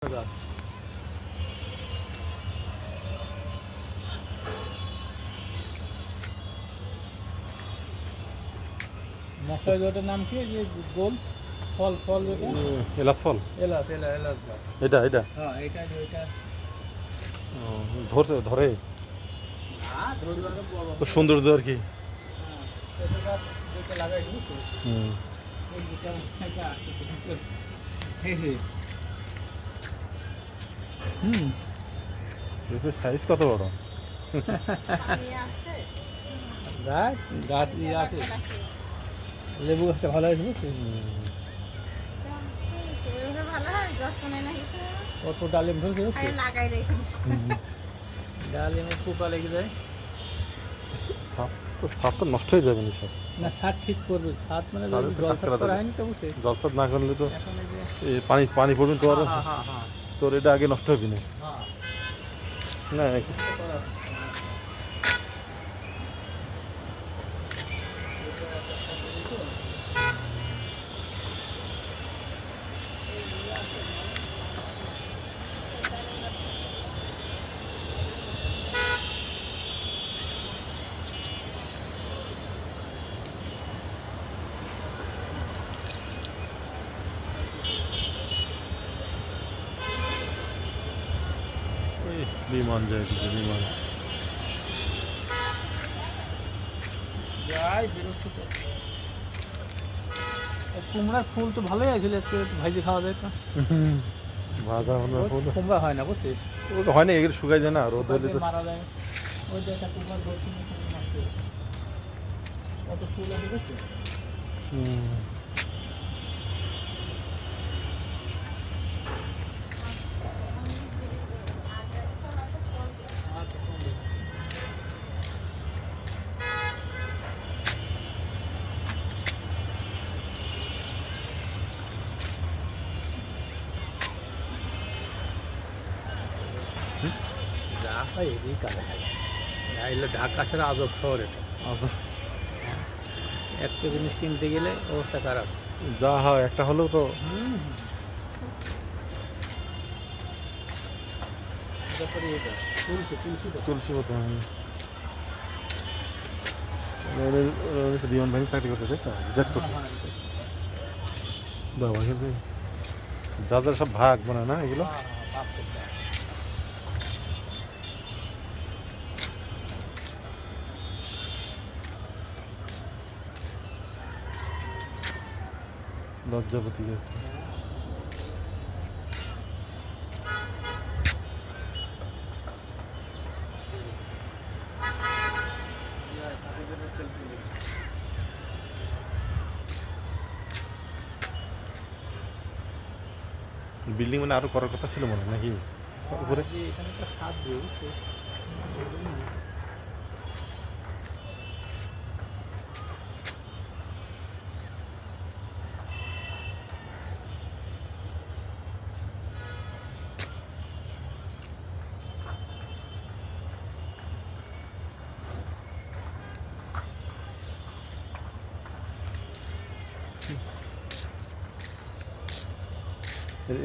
গাছ মশলা যেটার নাম কি যে গোল ফল ফল যেটা এলাচ ফল এলাচ গাছ এটা এটা হ্যাঁ এটা ধরছে ধরে না ধরবার বড় খুব সৌন্দর্য আর কি। হ্যাঁ এটা গাছ যেটা লাগাই বুঝছো হুম এই যেটা এটা আসছে হে হে হুম এর সাইজ কত বড়! গাছ গাছ ইয়ে আছে লেবু গাছটা ভালো আছে বুঝছিস কত ডালিম ধরছে বুঝছিস ডালিমে পোকা লেগে যায় ছাদ তো নষ্ট হয়ে যাবে সব। না ছাদ ঠিক করবে ছাদ মানে ছাদে তো কাজ জলসাদ করা করা যাবে। হয়নি তো বুঝছিস জলসাদ না করলে তো এখন এই যে এই পানি পানি পড়বে তো আর হ্যাঁ হ্যাঁ হ্যাঁ তোর এটা আগে নষ্ট হবে না। হ্যাঁ না এটা করা হয়। এই বিমান যায় বিমান যাই বেরোচ্ছে তো কুমড়ার ফুল তো ভালোই আছে আজকে একটু ভাইজে খাওয়া যায় তো ভাজা রোজ কুমড়া হয় না বুঝছিস ওটা হয় না, এগুলো শুকাই যায় না রোদ হলে তো। মারা যায় ওই যে একটা কুমড়ার বলছি কত ফুল আছে বুঝছিস হুম ঢাকা এদিকে কালে এলো ঢাকা ছাড়া আজব শহর এটা একটা জিনিস কিনতে গেলে অবস্থা খারাপ যা হয় একটা হলেও তো তারপরে এটা তুলসী তুলসী হতো। বিমান বাহিনী চাকরি করতে তাই তো রিজার্ভ করছে বাবা যা যা সব ভাগ মানে না এগুলো। লজ্জাপতি গেছে বিল্ডিং মানে আরো করার কথা ছিল মনে হয় নাকি উপরে। এখানে একটা ছাদ দিয়ে বুঝছিস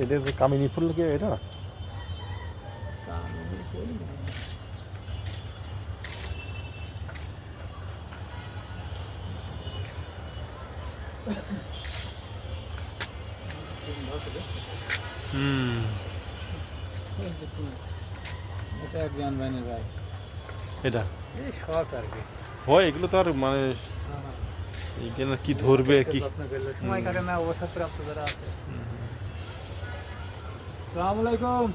এদের কামিনী ফুল কি এটা? হুম এটা জ্ঞান বাহিনীর ভাই এটা এই শখ আর কি হয় এগুলো তো আর মানে এখানে কি ধরবে কি সময় কাটে না অবসরপ্রাপ্ত যারা আছে আসসালামু আলাইকুম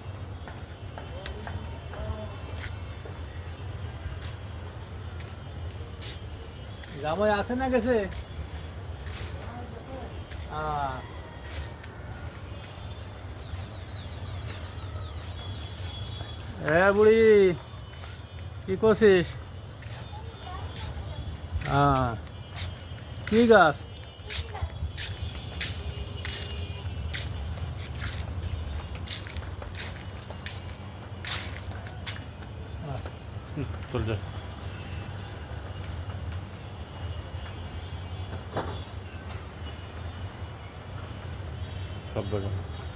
জামাই আছে না গেছে হ্যাঁ বুড়ি কি করছিস কি গাছ চল যা सब जगह